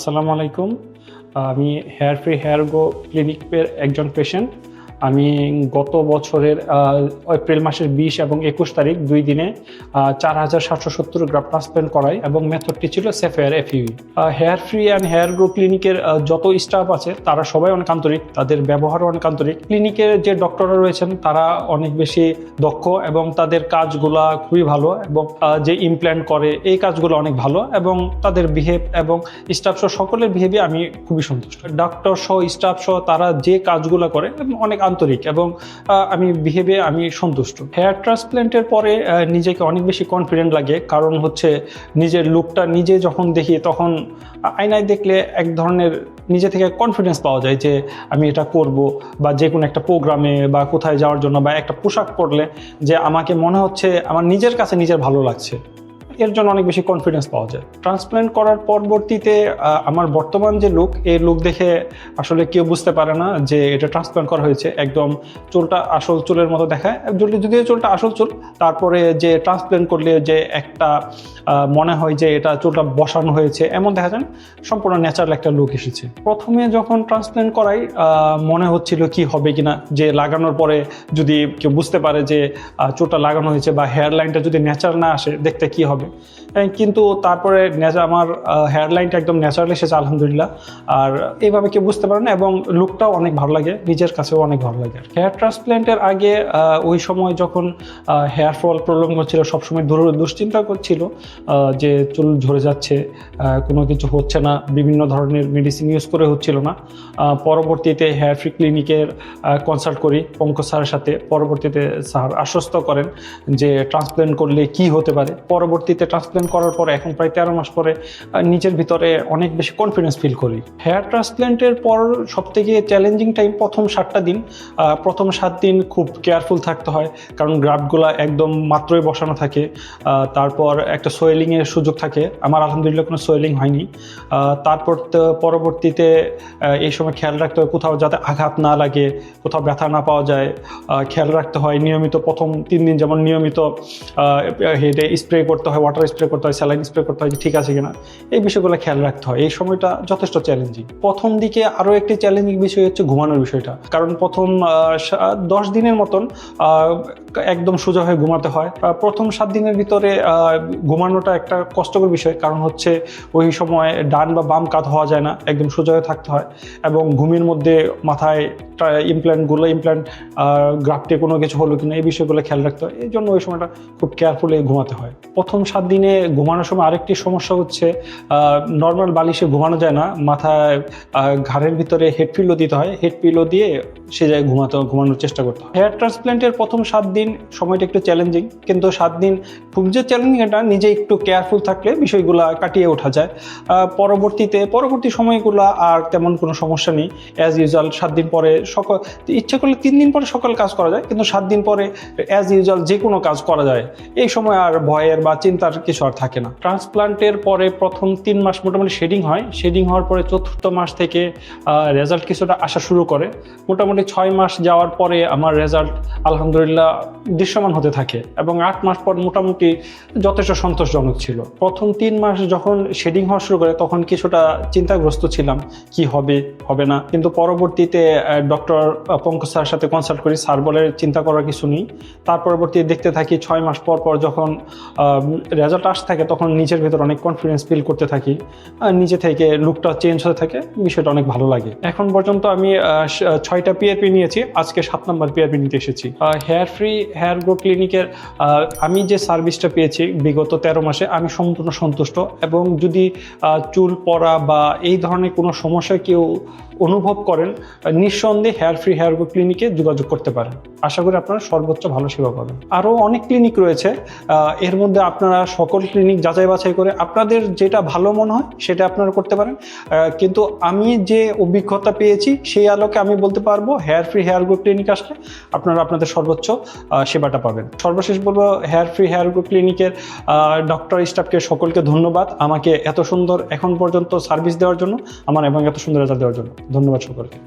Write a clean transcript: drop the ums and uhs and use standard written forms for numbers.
আসসালামু আলাইকুম। আমি হেয়ার ফ্রি হেয়ার গো ক্লিনিকের একজন পেশেন্ট। আমি গত বছরের এপ্রিল মাসের 20 এবং 21 তারিখ 2 দিনে 4770 গ্রাফট ট্রান্সপ্লান্ট করাই এবং মেথডটি ছিল safer FUE. Hair free and hair grow ক্লিনিকের যত স্টাফ আছে তারা সবাই অনেক আন্তরিক, তাদের ব্যবহারও অনেক আন্তরিক। ক্লিনিকের যে ডক্টররা রয়েছেন তারা অনেক বেশি দক্ষ এবং তাদের কাজগুলা খুবই ভালো এবং যে ইমপ্ল্যান্ট করে এই কাজগুলো অনেক ভালো এবং তাদের বিহেভ এবং স্টাফ সহ সকলের বিহেভিয়ার আমি খুবই সন্তুষ্ট। ডক্টর সহ স্টাফ সহ তারা যে কাজগুলো করে অনেক আন্তরিক এবং আমি সন্তুষ্ট। হেয়ার ট্রান্সপ্ল্যান্টের পরে নিজেকে অনেক বেশি কনফিডেন্ট লাগে, কারণ হচ্ছে নিজের লুকটা নিজে যখন দেখি তখন আয়নায় দেখলে এক ধরনের নিজে থেকে কনফিডেন্স পাওয়া যায় যে আমি এটা করব, বা যে কোনো একটা প্রোগ্রামে বা কোথায় যাওয়ার জন্য বা একটা পোশাক পরলে যে আমাকে মনে হচ্ছে আমার নিজের কাছে নিজের ভালো লাগছে, এর জন্য অনেক বেশি কনফিডেন্স পাওয়া যায়। ট্রান্সপ্ল্যান্ট করার পরবর্তীতে আমার বর্তমান যে লুক, এই লুক দেখে আসলে কেউ বুঝতে পারে না যে এটা ট্রান্সপ্ল্যান্ট করা হয়েছে। একদম চুলটা আসল চুলের মতো দেখায়, যদিও চুলটা আসল চুল, তারপরে যে ট্রান্সপ্ল্যান্ট করলে যে একটা মনে হয় যে এটা চুলটা বসানো হয়েছে এমন দেখা যায় না, সম্পূর্ণ ন্যাচারাল একটা লুক এসেছে। প্রথমে যখন ট্রান্সপ্ল্যান্ট করাই মনে হচ্ছিল কি হবে কিনা, যে লাগানোর পরে যদি কেউ বুঝতে পারে যে চুলটা লাগানো হয়েছে বা হেয়ার লাইনটা যদি ন্যাচারাল না আসে দেখতে কি হবে। কিন্তু তারপরে আমার হেয়ার লাইনটা একদম ন্যাচারাল এসেছে আলহামদুলিল্লাহ। আর এইভাবে কেউ বুঝতে পারে না এবং লুকটাও অনেক ভালো লাগে, নিজের কাছেও অনেক ভালো লাগে। হেয়ার ট্রান্সপ্ল্যান্টের আগে ওই সময় যখন হেয়ার ফল প্রবলেম হচ্ছিল, সবসময় দুশ্চিন্তা করছিল যে চুল ঝরে যাচ্ছে, কোনো কিছু হচ্ছে না, বিভিন্ন ধরনের মেডিসিন ইউজ করে হচ্ছিল না। পরবর্তীতে হেয়ার ফ্রি ক্লিনিকের কনসাল্ট করি পঙ্কজ স্যারের সাথে। পরবর্তীতে স্যার আশ্বস্ত করেন যে ট্রান্সপ্ল্যান্ট করলে কি হতে পারে। পরবর্তীতে ট্রান্সপ্ল্যান্ট করার পরে এখন প্রায় 13 মাস পরে নিজের ভিতরে অনেক বেশি কনফিডেন্স ফিল করি। হেয়ার ট্রান্সপ্ল্যান্টের পর সবথেকে চ্যালেঞ্জিং টাইম প্রথম 7টা দিন। প্রথম 7 দিন খুব কেয়ারফুল থাকতে হয়, কারণ গ্রাফটগুলো একদম মাত্রই বসানো থাকে। তারপর একটা সোয়েলিংয়ের সুযোগ থাকে, আমার আলহামদুলিল্লাহ কোনো সোয়েলিং হয়নি। তারপর পরবর্তীতে এই সময় খেয়াল রাখতে হয় কোথাও যাতে আঘাত না লাগে, কোথাও ব্যথা না পাওয়া যায়, খেয়াল রাখতে হয়। নিয়মিত প্রথম 3 দিন যেমন নিয়মিত হেডে স্প্রে করতে হয়, ওয়াটার স্প্রে করতে হয়, স্যালাইন স্প্রে করতে হয় যে ঠিক আছে কিনা, এই বিষয়গুলো খেয়াল রাখতে হয়। এই সময়টা যথেষ্ট চ্যালেঞ্জিং। প্রথম দিকে আরও একটি চ্যালেঞ্জিং বিষয় হচ্ছে ঘুমানোর বিষয়টা, কারণ প্রথম 10 দিনের মতন একদম সোজা হয়ে ঘুমাতে হয়। প্রথম 7 দিনের ভিতরে ঘুমানোটা একটা কষ্টকর বিষয়, কারণ হচ্ছে ওই সময় ডান বা বাম কাত হওয়া যায় না, একদম সোজা হয়ে থাকতে হয় এবং ঘুমের মধ্যে মাথায় ইমপ্ল্যান্ট গ্রাফটে কোনো কিছু হলো কিনা এই বিষয়গুলো খেয়াল রাখতে হয়। এই জন্য ওই সময়টা খুব কেয়ারফুলি ঘুমাতে হয়। প্রথম 7 দিনে ঘুমানোর সময় আরেকটি সমস্যা হচ্ছে নর্মাল বালিশে ঘুমানো যায় না, মাথায় ঘাড়ের ভিতরে হেড পিলো দিতে হয়, হেড পিলো দিয়ে সে জায়গায় ঘুমানোর চেষ্টা করতে হয়। হেয়ার ট্রান্সপ্ল্যান্টের প্রথম 7 দিন সময়টা একটু চ্যালেঞ্জিং, কিন্তু 7 দিন খুব যে চ্যালেঞ্জিং এটা, নিজে একটু কেয়ারফুল থাকলে বিষয়গুলো কাটিয়ে ওঠা যায়। পরবর্তী সময়গুলো আর তেমন কোনো সমস্যা নেই, অ্যাজ ইউজুয়াল। 7 দিন পরে ইচ্ছে করলে 3 দিন পরে সকল কাজ করা যায়, কিন্তু 7 দিন পরে অ্যাজ ইউজুয়াল যে কোনো কাজ করা যায়। এই সময় আর ভয়ের বা চিন্তার কিছু আর থাকে না। ট্রান্সপ্লান্টের পরে প্রথম 3 মাস মোটামুটি শেডিং হয়। শেডিং হওয়ার পরে 4র্থ মাস থেকে রেজাল্ট কিছুটা আসা শুরু করে। মোটামুটি 6 মাস যাওয়ার পরে আমার রেজাল্ট আলহামদুলিল্লাহ দৃশ্যমান হতে থাকে এবং 8 মাস পর মোটামুটি যথেষ্ট সন্তোষজনক ছিল। প্রথম 3 মাস যখন শেডিং হওয়া শুরু করে তখন কিছুটা চিন্তাগ্রস্ত ছিলাম কি হবে না, কিন্তু পরবর্তীতে ডক্টর পঙ্কজ স্যারের সাথে কনসাল্ট করি। স্যার বলে চিন্তা করার কিছু নেই। তার পরবর্তী দেখতে থাকি 6 মাস পর যখন রেজাল্ট আসতে থাকে তখন নিজের ভেতর অনেক কনফিডেন্স ফিল করতে থাকি, নিজে থেকে লুকটা চেঞ্জ হতে থাকে, বিষয়টা অনেক ভালো লাগে। এখন পর্যন্ত আমি 6টা পিআরপি নিয়েছি, আজকে 7 নম্বর পিআরপি নিতে এসেছি। হেয়ার ফ্রি হেয়ার গ্রো ক্লিনিকের আমি যে সার্ভিসটা পেয়েছি বিগত 13 মাসে আমি সম্পূর্ণ সন্তুষ্ট এবং যদি চুল পড়া বা এই ধরনের কোনো সমস্যা কেউ অনুভব করেন নিঃসন্দেহে হেয়ার ফ্রি হেয়ার গ্রো ক্লিনিকে যোগাযোগ করতে পারেন। আশা করি আপনারা সর্বোচ্চ ভালো সেবা পাবেন। আরও অনেক ক্লিনিক রয়েছে, এর মধ্যে আপনারা সকল ক্লিনিক যাচাই বাছাই করে আপনাদের যেটা ভালো মনে হয় সেটা আপনারা করতে পারেন। কিন্তু আমি যে অভিজ্ঞতা পেয়েছি সেই আলোকে আমি বলতে পারবো hair free hair grow clinic আসলে আপনারা আপনাদের সর্বোচ্চ সেবাটা পাবেন। সর্বশেষ বলবো হেয়ার ফ্রি হেয়ার গ্রো ক্লিনিকের ডক্টর স্টাফকে সকলকে ধন্যবাদ আমাকে এত সুন্দর এখন পর্যন্ত সার্ভিস দেওয়ার জন্য, এবং এত সুন্দর রেজাল্ট দেওয়ার জন্য। ধন্যবাদ সকলকে।